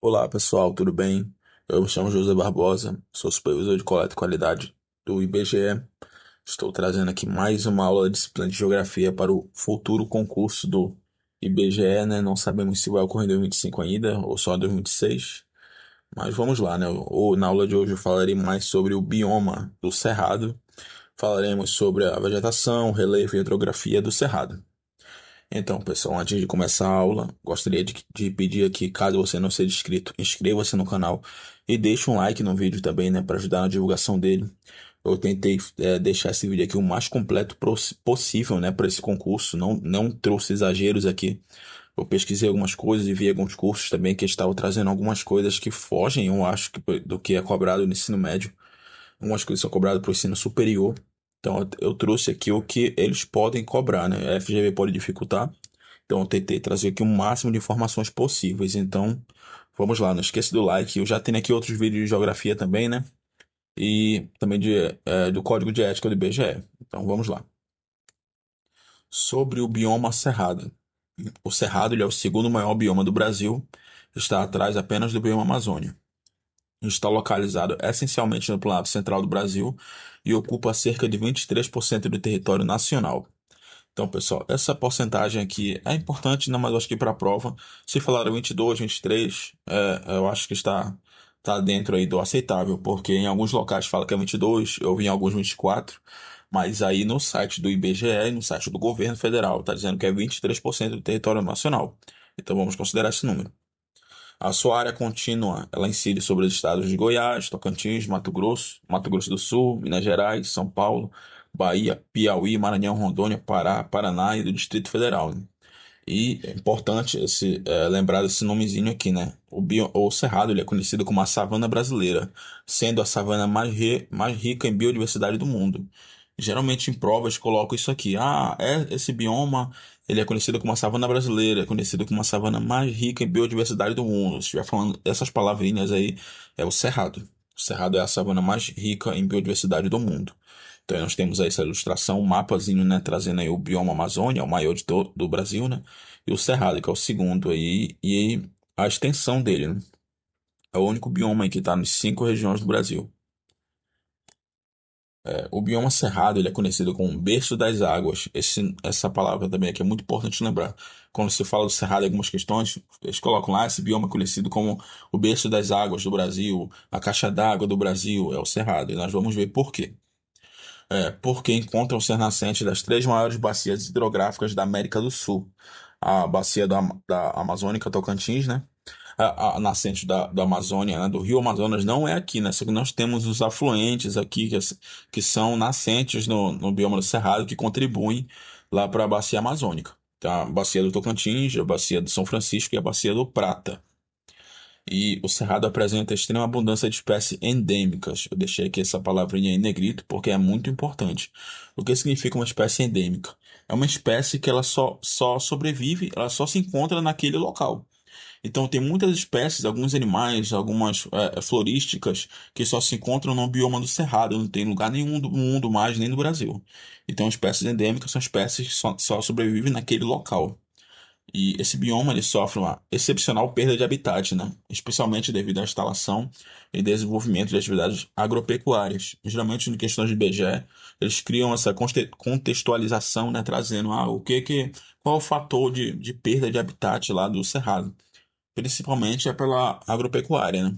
Olá pessoal, tudo bem? Eu me chamo José Barbosa, sou supervisor de coleta e qualidade do IBGE. Estou trazendo aqui mais uma aula da disciplina de Geografia para o futuro concurso do IBGE, né? Não sabemos se vai ocorrer em 2025 ainda ou só em 2026, mas vamos lá, né? Na aula de hoje eu falarei mais sobre o bioma do Cerrado, falaremos sobre a vegetação, relevo e hidrografia do Cerrado. Então, pessoal, antes de começar a aula, gostaria de pedir aqui, caso você não seja inscrito, inscreva-se no canal e deixe um like no vídeo também, né, para ajudar na divulgação dele. Eu tentei deixar esse vídeo aqui o mais completo possível, né, para esse concurso. Não trouxe exageros aqui. Eu pesquisei algumas coisas e vi alguns cursos também que estavam trazendo algumas coisas que fogem, eu acho, do que é cobrado no ensino médio. Algumas coisas são cobradas para o ensino superior. Então, eu trouxe aqui o que eles podem cobrar, né? A FGV pode dificultar. Então, eu tentei trazer aqui o máximo de informações possíveis. Então, vamos lá, não esqueça do like. Eu já tenho aqui outros vídeos de geografia também, né? E também do Código de Ética do IBGE. Então, vamos lá. Sobre o bioma cerrado. O cerrado ele é o segundo maior bioma do Brasil. Está atrás apenas do bioma Amazônia. Está localizado essencialmente no planalto central do Brasil e ocupa cerca de 23% do território nacional. Então, pessoal, essa porcentagem aqui é importante, não, mas eu acho que para a prova, se falaram 22, 23, eu acho que está dentro aí do aceitável, porque em alguns locais fala que é 22, eu vi em alguns 24, mas aí no site do IBGE e no site do governo federal está dizendo que é 23% do território nacional. Então vamos considerar esse número. A sua área contínua, ela incide sobre os estados de Goiás, Tocantins, Mato Grosso do Sul, Minas Gerais, São Paulo, Bahia, Piauí, Maranhão, Rondônia, Pará, Paraná e do Distrito Federal, né? E é importante lembrar desse nomezinho aqui, né? O Cerrado ele é conhecido como a savana brasileira, sendo a savana mais rica em biodiversidade do mundo. Geralmente em provas colocam isso aqui. Esse bioma ele é conhecido como a savana brasileira, é conhecido como a savana mais rica em biodiversidade do mundo. Se estiver falando essas palavrinhas aí, é o Cerrado. O Cerrado é a savana mais rica em biodiversidade do mundo. Então nós temos aí essa ilustração, um mapazinho, né, trazendo aí o bioma Amazônia, o maior do Brasil, né, e o Cerrado, que é o segundo aí, e a extensão dele, né, é o único bioma aí que está nas 5 regiões do Brasil. O bioma Cerrado, ele é conhecido como berço das águas. Essa palavra também aqui é muito importante lembrar. Quando se fala do Cerrado em algumas questões, eles colocam lá, esse bioma é conhecido como o berço das águas do Brasil, a caixa d'água do Brasil, é o Cerrado, e nós vamos ver por quê. Porque encontram-se as nascentes das três maiores bacias hidrográficas da América do Sul. A bacia da Amazônica Tocantins, né? A nascente da Amazônia, né? Do Rio Amazonas não é aqui, né? Só que nós temos os afluentes aqui que são nascentes no bioma do Cerrado que contribuem lá para a bacia amazônica. Então, a bacia do Tocantins, a bacia do São Francisco e a bacia do Prata. E o Cerrado apresenta extrema abundância de espécies endêmicas. Eu deixei aqui essa palavrinha em negrito porque é muito importante. O que significa uma espécie endêmica? É uma espécie que ela só sobrevive, ela só se encontra naquele local. Então tem muitas espécies, alguns animais, algumas florísticas que só se encontram no bioma do Cerrado, não tem lugar nenhum do mundo mais, nem no Brasil. Então espécies endêmicas são espécies que só sobrevivem naquele local. E esse bioma ele sofre uma excepcional perda de habitat, né? Especialmente devido à instalação e desenvolvimento de atividades agropecuárias. Geralmente, em questões de IBGE, eles criam essa contextualização, né? Trazendo qual é o fator de perda de habitat lá do Cerrado. Principalmente é pela agropecuária, né?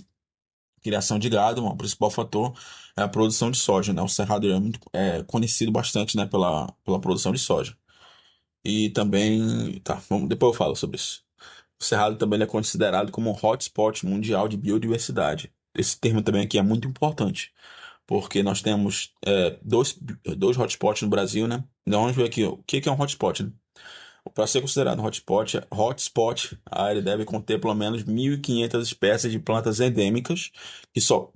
Criação de gado, o principal fator é a produção de soja, né? O Cerrado é conhecido bastante, né? Pela produção de soja. E também, tá, depois eu falo sobre isso. O Cerrado também é considerado como um hotspot mundial de biodiversidade. Esse termo também aqui é muito importante, porque nós temos dois hotspots no Brasil, né? Então vamos ver aqui o que é um hotspot, né? Para ser considerado um hotspot, a área deve conter pelo menos 1.500 espécies de plantas endêmicas que só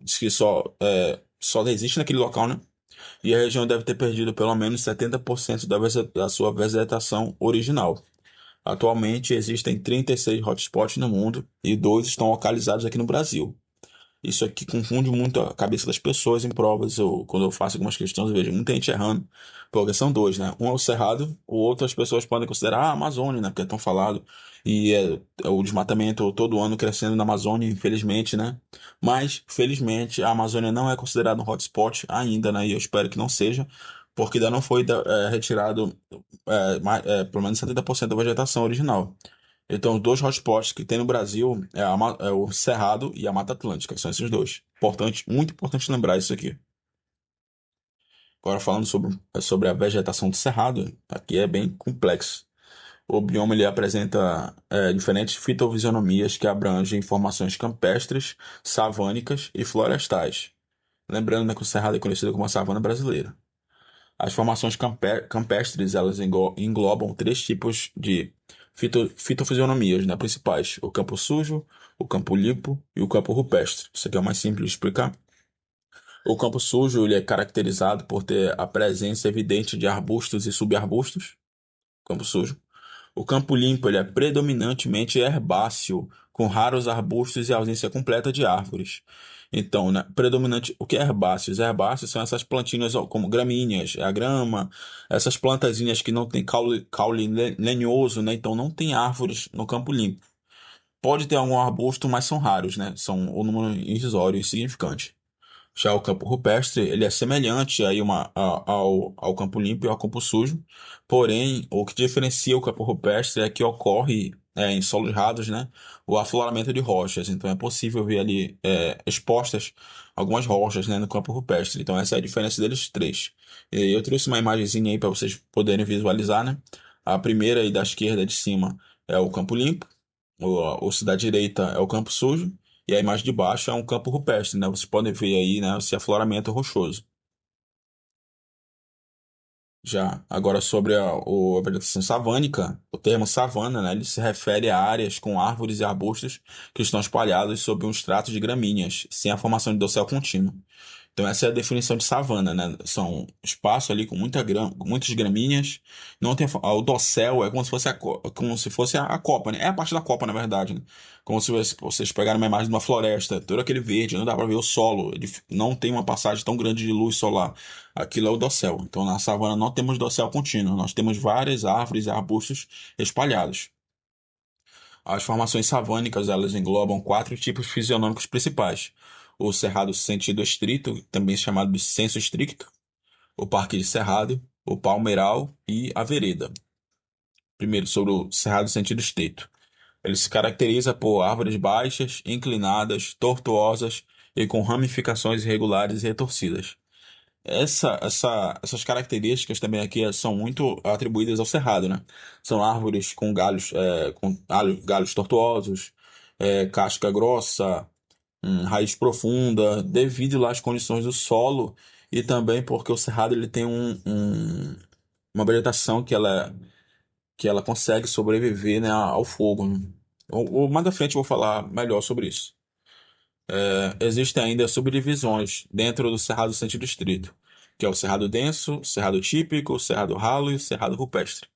existem naquele local, né? E a região deve ter perdido pelo menos 70% da sua vegetação original. Atualmente existem 36 hotspots no mundo e dois estão localizados aqui no Brasil. Isso aqui confunde muito a cabeça das pessoas em provas. Quando eu faço algumas questões, eu vejo muita gente errando. Porque são dois, né? Um é o Cerrado, o outro as pessoas podem considerar a Amazônia, né? Porque é tão falado. E é o desmatamento todo ano crescendo na Amazônia, infelizmente, né? Mas, felizmente, a Amazônia não é considerada um hotspot ainda, né? E eu espero que não seja, porque ainda não foi retirado pelo menos 70% da vegetação original. Então, os dois hotspots que tem no Brasil é o Cerrado e a Mata Atlântica. São esses dois. Importante, muito importante lembrar isso aqui. Agora, falando sobre a vegetação do Cerrado, aqui é bem complexo. O bioma ele apresenta diferentes fitofisionomias que abrangem formações campestres, savânicas e florestais. Lembrando, né, que o Cerrado é conhecido como a savana brasileira. As formações campestres, elas englobam três tipos de fitofisionomias, né, principais: o campo sujo, o campo limpo e o campo rupestre. Isso aqui é o mais simples de explicar. O campo sujo ele é caracterizado por ter a presença evidente de arbustos e subarbustos. Campo sujo. O campo limpo ele é predominantemente herbáceo, com raros arbustos e ausência completa de árvores. Então, né, predominante, o que é herbáceos? Herbáceos são essas plantinhas ó, como gramíneas, a grama, essas plantazinhas que não têm caule lenhoso, né? Então não tem árvores no campo limpo. Pode ter algum arbusto, mas são raros, né? São o número irrisório e insignificante. Já o campo rupestre, ele é semelhante aí ao campo limpo e ao campo sujo, porém, o que diferencia o campo rupestre é que ocorre em solos rasos, né, o afloramento de rochas. Então é possível ver ali expostas algumas rochas, né, no campo rupestre. Então essa é a diferença deles três. E eu trouxe uma imagenzinha aí para vocês poderem visualizar, né? A primeira aí da esquerda de cima é o campo limpo, o da direita é o campo sujo. E a imagem de baixo é um campo rupestre, né? Vocês podem ver aí, né, esse afloramento rochoso. Já agora sobre a vegetação savânica, o termo savana, né, ele se refere a áreas com árvores e arbustos que estão espalhados sob um extrato de gramíneas, sem a formação de dossel contínuo. Então essa é a definição de savana, né? São espaço ali com muitas gramíneas. Não tem o dossel é como se fosse como se fosse a copa, né? É a parte da copa, na verdade, né? Como se vocês pegarem uma imagem de uma floresta, todo aquele verde, não dá para ver o solo, não tem uma passagem tão grande de luz solar. Aquilo é o dossel. Então na savana não temos dossel contínuo, nós temos várias árvores e arbustos espalhados. As formações savânicas, elas englobam quatro tipos fisionômicos principais: o cerrado sentido estrito, também chamado de senso estricto, o parque de cerrado, o palmeiral e a vereda. Primeiro, sobre o cerrado sentido estrito. Ele se caracteriza por árvores baixas, inclinadas, tortuosas e com ramificações irregulares e retorcidas. Essas características também aqui são muito atribuídas ao cerrado, né? São árvores com galhos tortuosos, casca grossa, raiz profunda, devido lá às condições do solo e também porque o cerrado ele tem uma vegetação que ela consegue sobreviver, né, ao fogo, né? Mais à frente eu vou falar melhor sobre isso. Existem ainda subdivisões dentro do cerrado sentido estrito, que é o cerrado denso, cerrado típico, o cerrado ralo e o cerrado rupestre.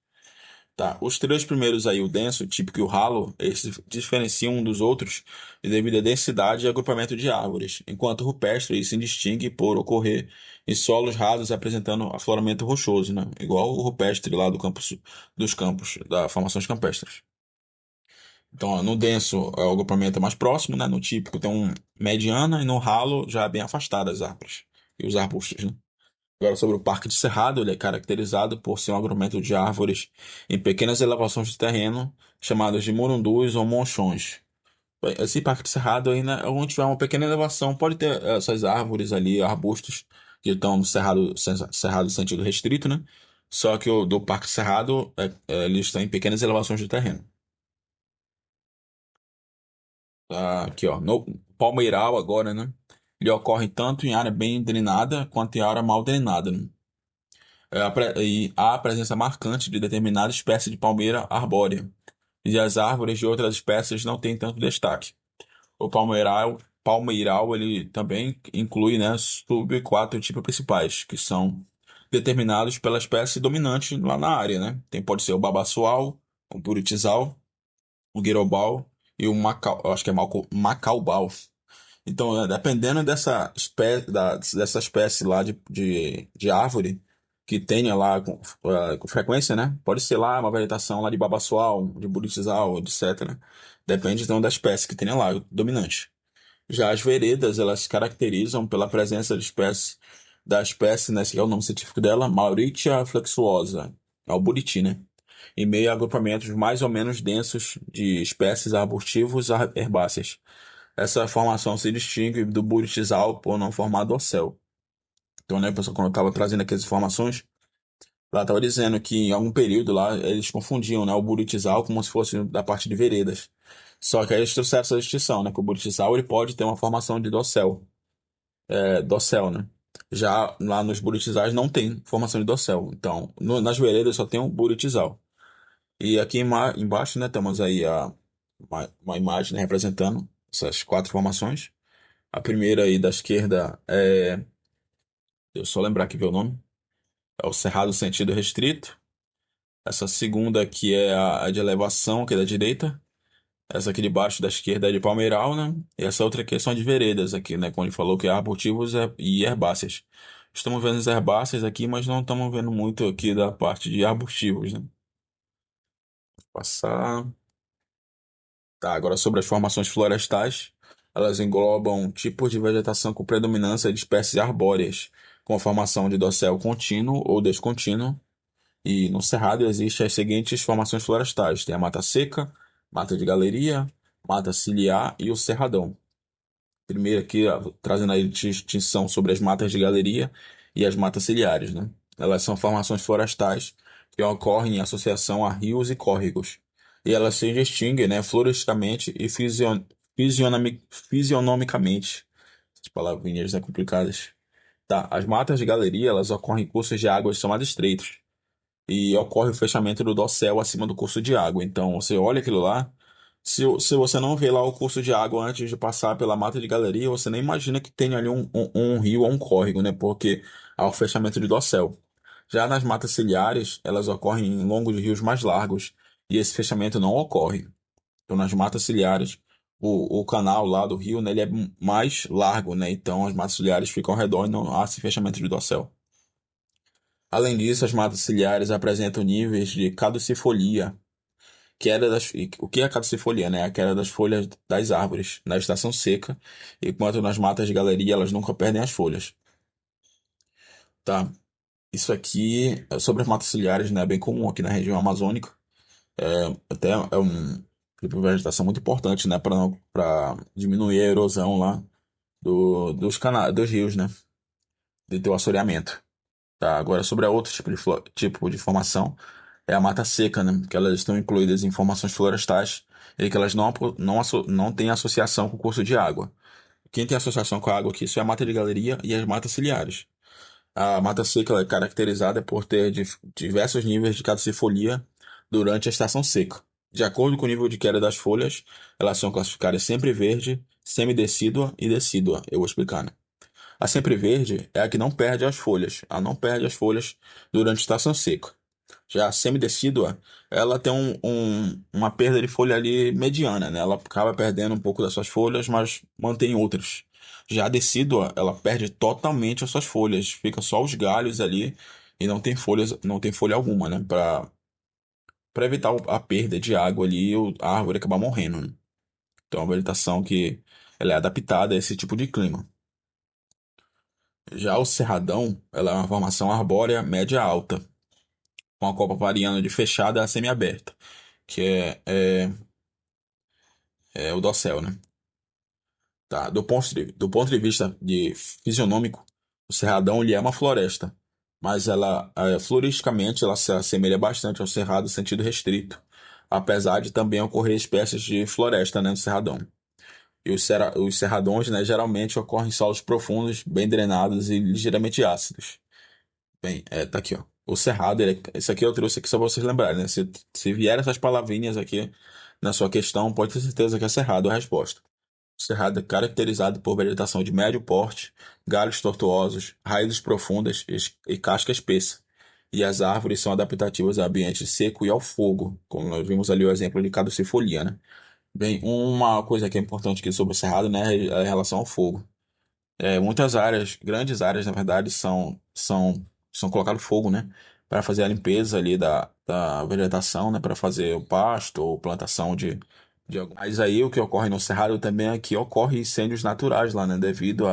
Tá, os três primeiros aí, o denso, o típico e o ralo, eles se diferenciam um dos outros devido à densidade e agrupamento de árvores, enquanto o rupestre ele se distingue por ocorrer em solos rasos apresentando afloramento rochoso, né? Igual o rupestre lá dos campos, da formações campestres. Então, ó, no denso é o agrupamento mais próximo, né? No típico tem um mediana e no ralo já é bem afastado as árvores e os arbustos, né? Agora, sobre o Parque de Cerrado, ele é caracterizado por ser um agrupamento de árvores em pequenas elevações de terreno, chamadas de morundus ou monchões. Esse Parque de Cerrado, ainda, onde tiver uma pequena elevação, pode ter essas árvores ali, arbustos, que estão no cerrado no sentido restrito, né? Só que o do Parque de Cerrado, eles estão em pequenas elevações de terreno. Tá, aqui, ó, no palmeiral agora, né? Ele ocorre tanto em área bem drenada quanto em área mal drenada, né? E há a presença marcante de determinada espécie de palmeira arbórea, e as árvores de outras espécies não têm tanto destaque. Palmeiral ele também inclui, né, sub quatro tipos principais, que são determinados pela espécie dominante lá na área, né? Pode ser o babaçoal, o buritiçal, o guirobal e o macau, eu acho que é macaubal. Então, dependendo dessa espécie lá de árvore que tenha lá com frequência, né? Pode ser lá uma vegetação lá de babaçoal, de buritizaal, etc. Depende então da espécie que tenha lá, dominante. Já as veredas, elas se caracterizam pela presença da espécie, né? Esse é o nome científico dela, Mauritia flexuosa, é o buriti, né? Em meio a agrupamentos mais ou menos densos de espécies arbustivos herbáceas. Essa formação se distingue do buritizal por não formar dossel. Então, né, pessoal, quando eu estava trazendo aqui as informações, lá estava dizendo que em algum período lá eles confundiam, né, o buritizal como se fosse da parte de veredas. Só que aí eles trouxeram essa distinção, né, que o buritizal ele pode ter uma formação de dossel, dossel, né? Já lá nos buritizais não tem formação de dossel. Então, nas veredas só tem o buritizal. E aqui embaixo, né, temos aí uma imagem, né, representando essas quatro formações. A primeira aí da esquerda deixa eu só lembrar aqui ver o nome, é o Cerrado Sentido Restrito. Essa segunda aqui é a de elevação, que é da direita. Essa aqui de baixo da esquerda é de palmeiral, né? E essa outra aqui são de veredas aqui, né? Como ele falou que é arbustivos e herbáceas. Estamos vendo as herbáceas aqui, mas não estamos vendo muito aqui da parte de arbustivos, né? Passar. Tá, agora sobre as formações florestais, elas englobam tipos de vegetação com predominância de espécies arbóreas, com a formação de dossel contínuo ou descontínuo. E no Cerrado existem as seguintes formações florestais: tem a mata seca, mata de galeria, mata ciliar e o cerradão. Primeiro aqui, ó, trazendo a distinção sobre as matas de galeria e as matas ciliares, né? Elas são formações florestais que ocorrem em associação a rios e córregos. E elas se distinguem, né, floristicamente e fisionomicamente. Essas palavrinhas, né, complicadas. Tá, as matas de galeria, elas ocorrem em cursos de águas chamados estreitos e ocorre o fechamento do dossel acima do curso de água. Então, você olha aquilo lá, se você não vê lá o curso de água antes de passar pela mata de galeria, você nem imagina que tem ali um rio ou um córrego, né? Porque há o fechamento de dossel. Já nas matas ciliares, elas ocorrem em longo de rios mais largos e esse fechamento não ocorre. Então, nas matas ciliares, o canal lá do rio, né, ele é mais largo, né? Então, as matas ciliares ficam ao redor e não há esse fechamento de dossel. Além disso, as matas ciliares apresentam níveis de caducifolia, o que é a caducifolia, né? A queda das folhas das árvores na estação seca, enquanto nas matas de galeria elas nunca perdem as folhas, tá? Isso aqui é sobre as matas ciliares, né? É bem comum aqui na região amazônica. Até é um tipo de vegetação muito importante, né? Para diminuir a erosão lá dos rios, né? De ter o assoreamento. Tá, agora sobre a outro tipo de formação é a mata seca, né? Que elas estão incluídas em formações florestais e que elas não têm associação com o curso de água. Quem tem associação com a água aqui, isso é a mata de galeria e as matas ciliares. A mata seca ela é caracterizada por ter diversos níveis de caducifolia durante a estação seca. De acordo com o nível de queda das folhas, elas são classificadas sempre verde, semidecídua e decídua. Eu vou explicar, né? A sempre verde é a que não perde as folhas. Ela não perde as folhas durante a estação seca. Já a semidecídua, ela tem uma perda de folha ali mediana, né? Ela acaba perdendo um pouco das suas folhas, mas mantém outras. Já a decídua, ela perde totalmente as suas folhas. Fica só os galhos ali e não tem folhas, não tem folha alguma, né? Para evitar a perda de água ali e a árvore acabar morrendo, né? Então é uma vegetação que ela é adaptada a esse tipo de clima. Já o cerradão, ela é uma formação arbórea média alta, com a copa variando de fechada a semiaberta, que é o dossel, né? Tá. Do ponto de vista fisionômico, o cerradão ele é uma floresta, mas floristicamente, ela se assemelha bastante ao cerrado sentido restrito, apesar de também ocorrer espécies de floresta, né, no cerradão. E os cerradões, né, geralmente ocorrem em solos profundos, bem drenados e ligeiramente ácidos. Bem, tá aqui, ó. O cerrado, esse aqui eu trouxe aqui só pra vocês lembrarem, né? Se vier essas palavrinhas aqui na sua questão, pode ter certeza que é cerrado a resposta. O cerrado é caracterizado por vegetação de médio porte, galhos tortuosos, raízes profundas e casca espessa. E as árvores são adaptativas ao ambiente seco e ao fogo, como nós vimos ali o exemplo de caducifolia, né? Bem, uma coisa que é importante aqui sobre o Cerrado, né, é em relação ao fogo. Muitas áreas, grandes áreas, na verdade, são colocados fogo, né, para fazer a limpeza ali da vegetação, né, para fazer o pasto ou plantação de algum. Mas aí o que ocorre no Cerrado também é que ocorre incêndios naturais lá, né, devido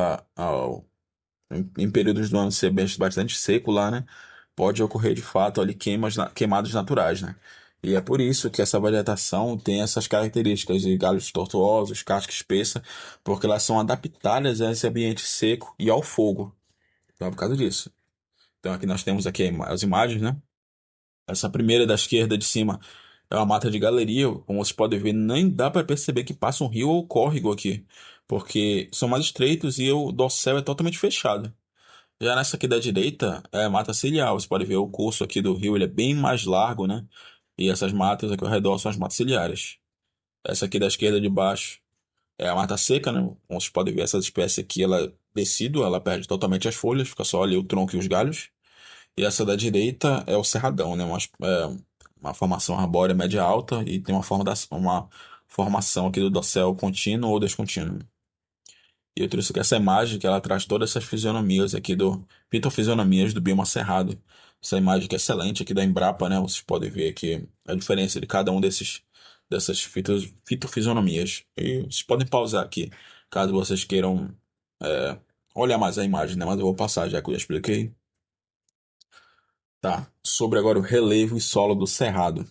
em períodos do ano ser bastante seco lá, né? Pode ocorrer de fato ali queimados naturais, né? E é por isso que essa vegetação tem essas características de galhos tortuosos, casca espessa, porque elas são adaptadas a esse ambiente seco e ao fogo. Então é por causa disso. Então aqui nós temos aqui as imagens, né? Essa primeira da esquerda de cima é uma mata de galeria, como vocês podem ver, nem dá para perceber que passa um rio ou córrego aqui, porque são mais estreitos e o dossel é totalmente fechado. Já nessa aqui da direita é mata ciliar. Você pode ver o curso aqui do rio, ele é bem mais largo, né? E essas matas aqui ao redor são as matas ciliares. Essa aqui da esquerda de baixo é a mata seca, né? Como vocês podem ver, essa espécie aqui, ela é decídua, ela perde totalmente as folhas, fica só ali o tronco e os galhos. E essa da direita é o cerradão, né? Uma formação arbórea média alta e tem uma formação aqui do dossel contínuo ou descontínuo. E eu trouxe aqui essa imagem que ela traz todas essas fisionomias aqui fitofisionomias do bioma cerrado. Essa imagem que é excelente aqui da Embrapa, né? Vocês podem ver aqui a diferença de cada um dessas fitofisionomias. E vocês podem pausar aqui, caso vocês queiram olhar mais a imagem, né? Mas eu vou passar já que eu já expliquei. Tá. Sobre agora o relevo e solo do cerrado.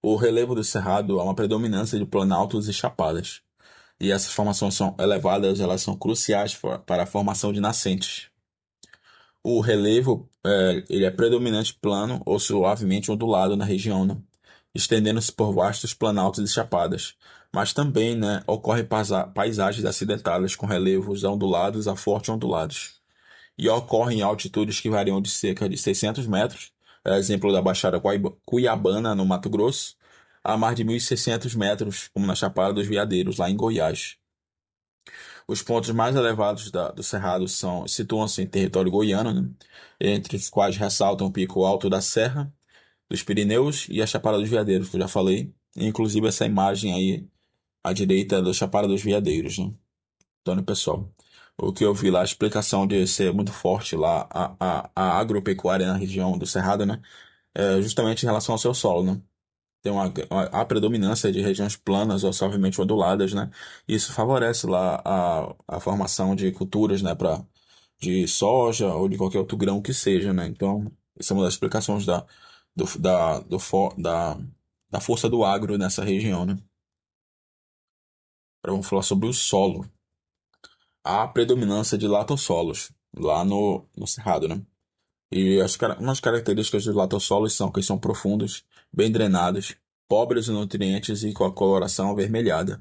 O relevo do cerrado é uma predominância de planaltos e chapadas. E essas formações são elevadas, elas são cruciais para a formação de nascentes. O relevo, ele é predominante plano ou suavemente ondulado na região, né? Estendendo-se por vastos planaltos e chapadas. Mas também, né, ocorrem paisagens acidentadas com relevos ondulados a forte ondulados. E ocorrem em altitudes que variam de cerca de 600 metros, exemplo da Baixada Cuiabana, no Mato Grosso, a mais de 1.600 metros, como na Chapada dos Veadeiros, lá em Goiás. Os pontos mais elevados do Cerrado situam-se em território goiano, né? Entre os quais ressaltam o Pico Alto da Serra, dos Pirineus e a Chapada dos Veadeiros, que eu já falei. Inclusive essa imagem aí à direita da Chapada dos Veadeiros, né? Então, né, pessoal, o que eu vi lá, a explicação de ser muito forte lá a agropecuária na região do Cerrado, né? É justamente em relação ao seu solo, né? Tem a predominância de regiões planas ou suavemente onduladas, né? Isso favorece lá a formação de culturas, né? De soja ou de qualquer outro grão que seja, né? Então, essa é uma das explicações do, da, do, fo- da força do agro nessa região, né? Agora vamos falar sobre o solo. Há predominância de latossolos lá no Cerrado, né? E umas características dos latossolos são que são profundos, bem drenados, pobres em nutrientes e com a coloração avermelhada.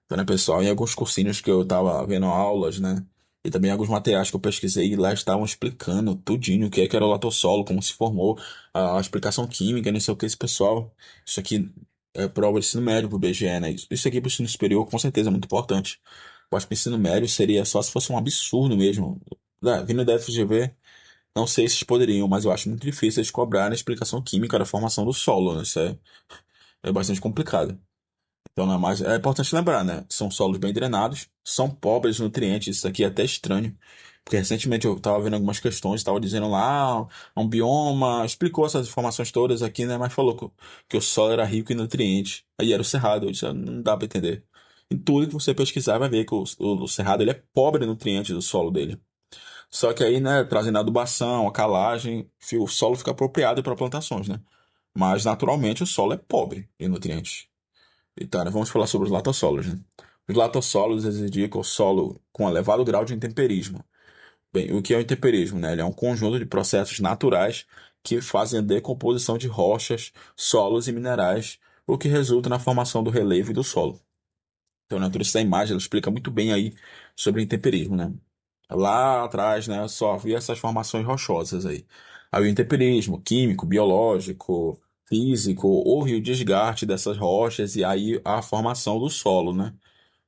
Então, né, pessoal, em alguns cursinhos que eu estava vendo aulas, né? E também alguns materiais que eu pesquisei, lá estavam explicando tudinho o que era o latossolo, como se formou, a explicação química, não sei o que, esse pessoal. Isso aqui é prova de ensino médio pro BGE, né? Isso aqui pro ensino superior, com certeza, é muito importante. Eu acho que o ensino médio seria só se fosse um absurdo mesmo. Vindo da FGV, não sei se eles poderiam, mas eu acho muito difícil eles cobrarem a explicação química da formação do solo, né? É bastante complicado. Então, não é mais. É importante lembrar, né? São solos bem drenados, são pobres em nutrientes. Isso aqui é até estranho, porque recentemente eu estava vendo algumas questões, estava dizendo lá, um bioma, explicou essas informações todas aqui, né? Mas falou que o solo era rico em nutrientes. Aí era o cerrado, eu disse, não dá para entender. Em tudo que você pesquisar, vai ver que o cerrado ele é pobre em nutrientes do solo dele. Só que aí, né, trazendo a adubação, a calagem, o solo fica apropriado para plantações, né? Mas naturalmente o solo é pobre em nutrientes. Então, né, vamos falar sobre os latossolos, né? Os latossolos eles indicam o solo com elevado grau de intemperismo. Bem, o que é o intemperismo, né? Ele é um conjunto de processos naturais que fazem a decomposição de rochas, solos e minerais, o que resulta na formação do relevo e do solo. Então, a natureza da imagem ela explica muito bem aí sobre o intemperismo, né? Lá atrás, né, só havia essas formações rochosas aí. Aí o intemperismo, químico, biológico, físico, houve o desgaste dessas rochas e aí a formação do solo, né?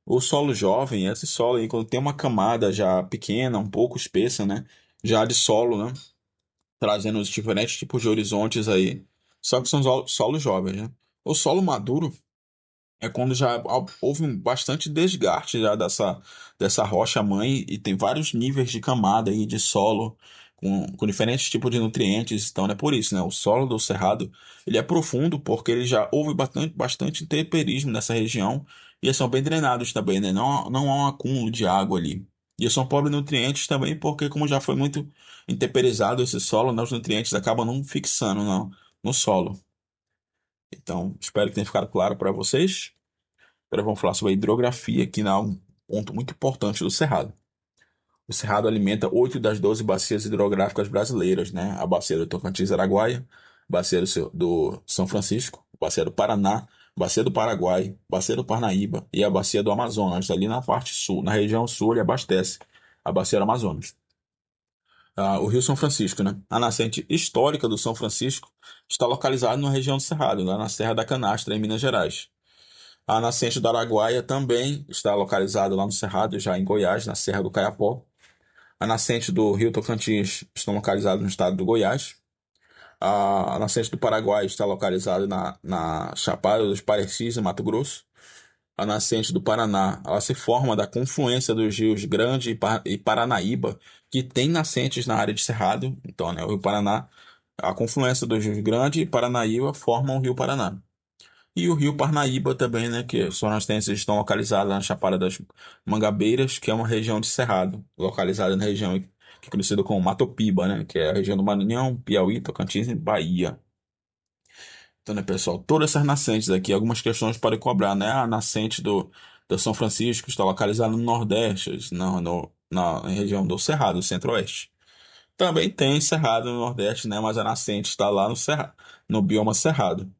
O solo jovem, esse solo aí, quando tem uma camada já pequena, um pouco espessa, né? Já de solo, né? Trazendo os diferentes tipos de horizontes aí. Só que são solos jovens, né? O solo maduro É quando já houve bastante desgaste já dessa rocha mãe e tem vários níveis de camada aí de solo com diferentes tipos de nutrientes. Então é por isso, né? O solo do Cerrado ele é profundo porque ele já houve bastante intemperismo nessa região e eles são bem drenados também, né? Não há um acúmulo de água ali. E eles são pobres em nutrientes também porque como já foi muito intemperizado esse solo, né, os nutrientes acabam não fixando no solo. Então, espero que tenha ficado claro para vocês. Agora vamos falar sobre a hidrografia, que é um ponto muito importante do Cerrado. O Cerrado alimenta 8 das 12 bacias hidrográficas brasileiras, né? A bacia do Tocantins-Araguaia, bacia do São Francisco, bacia do Paraná, bacia do Paraguai, bacia do Parnaíba e a bacia do Amazonas, ali na parte sul, na região sul, ele abastece a bacia do Amazonas. O Rio São Francisco, né? A nascente histórica do São Francisco está localizada na região do Cerrado, lá na Serra da Canastra, em Minas Gerais. A nascente do Araguaia também está localizada lá no Cerrado, já em Goiás, na Serra do Caiapó. A nascente do Rio Tocantins está localizada no estado do Goiás. A nascente do Paraguai está localizada na Chapada dos Parecis, em Mato Grosso. A nascente do Paraná, ela se forma da confluência dos rios Grande e Paranaíba, que tem nascentes na área de Cerrado. Então, né, o Rio Paraná, a confluência dos rios Grande e Paranaíba formam o Rio Paraná. E o rio Parnaíba também, né, que são as tendências estão localizadas na Chapada das Mangabeiras, que é uma região de cerrado, localizada na região que é conhecida como Matopiba, né, que é a região do Maranhão, Piauí, Tocantins e Bahia. Então, né, pessoal, todas essas nascentes aqui, algumas questões podem cobrar, né, a nascente do São Francisco está localizada no Nordeste, na região do Cerrado, Centro-Oeste. Também tem Cerrado no Nordeste, né, mas a nascente está lá no bioma Cerrado.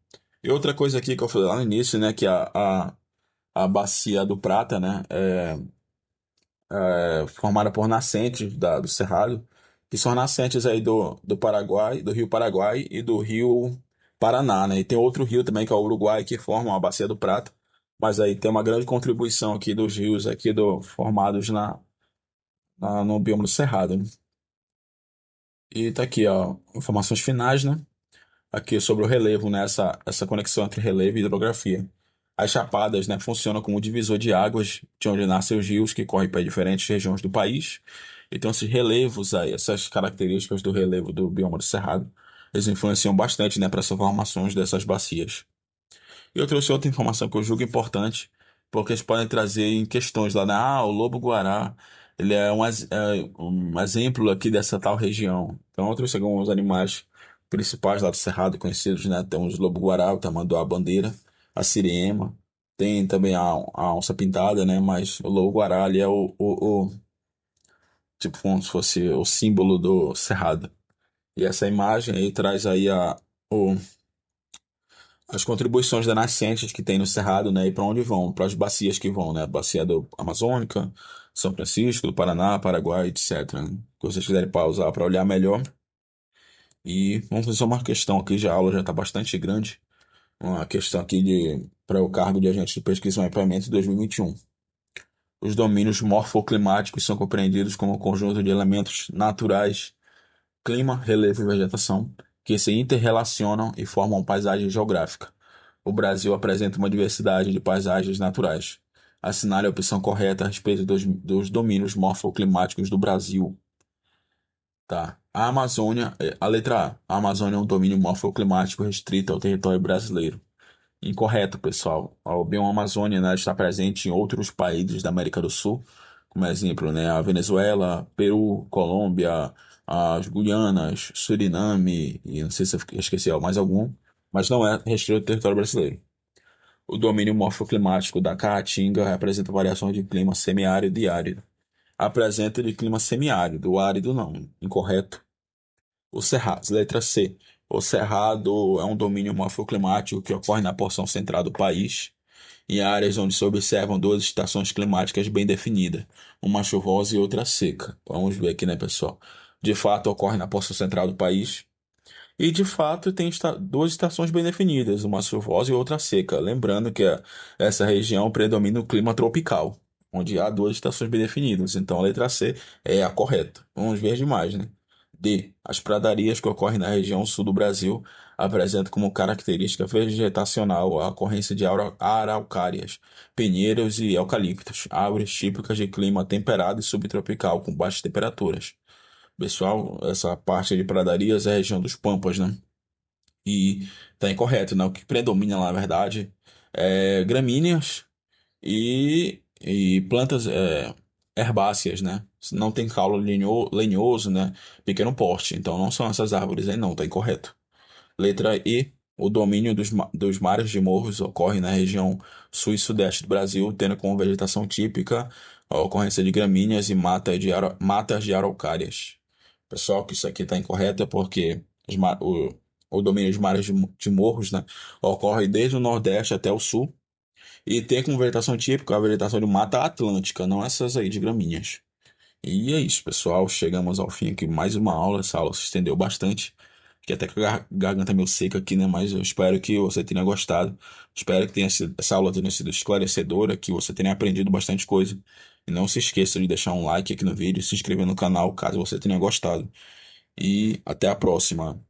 E outra coisa aqui que eu falei lá no início, né, que a bacia do Prata, né, é formada por nascentes do Cerrado, que são nascentes aí do Paraguai, do Rio Paraguai e do Rio Paraná, né, e tem outro rio também que é o Uruguai que forma a bacia do Prata, mas aí tem uma grande contribuição aqui dos rios aqui formados no bioma do Cerrado, né? E tá aqui, ó, informações finais, né? Aqui sobre o relevo, né? Essa conexão entre relevo e hidrografia. As chapadas, né, funcionam como divisor de águas de onde nascem os rios que correm para diferentes regiões do país. Então, esses relevos aí, essas características do relevo do bioma do Cerrado, eles influenciam bastante, né, para as formações dessas bacias. E eu trouxe outra informação que eu julgo importante, porque eles podem trazer em questões lá, né? O lobo-guará, ele é um exemplo aqui dessa tal região. Então eu trouxe alguns animais principais lá do Cerrado, conhecidos, né? Temos o lobo-guará, o tamanduá-bandeira, a siriema, tem também a onça-pintada, né? Mas o lobo-guará ali é tipo como se fosse o símbolo do Cerrado. E essa imagem aí traz aí o as contribuições da nascentes que tem no Cerrado, né, e para onde vão, para as bacias que vão, né, a bacia do Amazônica, São Francisco, do Paraná, Paraguai, etc. Né? Se vocês quiserem pausar para olhar melhor. E vamos fazer uma questão aqui, já a aula já está bastante grande, uma questão aqui para o cargo de agente de pesquisa e mapeamento de 2021. Os domínios morfoclimáticos são compreendidos como um conjunto de elementos naturais, clima, relevo e vegetação, que se interrelacionam e formam paisagem geográfica. O Brasil apresenta uma diversidade de paisagens naturais. Assinale a opção correta a respeito dos domínios morfoclimáticos do Brasil. Tá. A Amazônia, a letra A. A Amazônia é um domínio morfoclimático restrito ao território brasileiro. Incorreto, pessoal. O bioma Amazônia, né, está presente em outros países da América do Sul, como exemplo, né, a Venezuela, Peru, Colômbia, as Guianas, Suriname, e não sei se eu esqueci mais algum, mas não é restrito ao território brasileiro. O domínio morfoclimático da Caatinga apresenta variações de clima semiárido e árido. Apresenta de clima semiárido, o árido não. Incorreto. O Cerrado, letra C. O Cerrado é um domínio morfoclimático que ocorre na porção central do país, em áreas onde se observam duas estações climáticas bem definidas, uma chuvosa e outra seca. Vamos ver aqui, né, pessoal? De fato, ocorre na porção central do país, e de fato tem duas estações bem definidas, uma chuvosa e outra seca. Lembrando que essa região predomina o clima tropical, onde há duas estações bem definidas. Então a letra C é a correta. Vamos ver demais, né? D. As pradarias que ocorrem na região sul do Brasil apresentam como característica vegetacional a ocorrência de araucárias, pinheiros e eucaliptos, árvores típicas de clima temperado e subtropical, com baixas temperaturas. Pessoal, essa parte de pradarias é a região dos Pampas, né? E tá incorreto, né? O que predomina lá, na verdade, é gramíneas e plantas herbáceas, né? Não tem caule lenhoso, né? Pequeno porte. Então não são essas árvores aí, não, tá incorreto. Letra E. O domínio dos mares de morros ocorre na região sul e sudeste do Brasil, tendo como vegetação típica a ocorrência de gramíneas e matas de araucárias. Pessoal, que isso aqui está incorreto é porque o domínio dos mares de morros, né, ocorre desde o nordeste até o sul e tem como vegetação típica a vegetação de mata atlântica, não essas aí de gramíneas. E é isso, pessoal. Chegamos ao fim aqui de mais uma aula. Essa aula se estendeu bastante. Fiquei até com a garganta meio seca aqui, né? Mas eu espero que você tenha gostado. Espero que essa aula tenha sido esclarecedora, que você tenha aprendido bastante coisa. E não se esqueça de deixar um like aqui no vídeo, se inscrever no canal caso você tenha gostado. E até a próxima.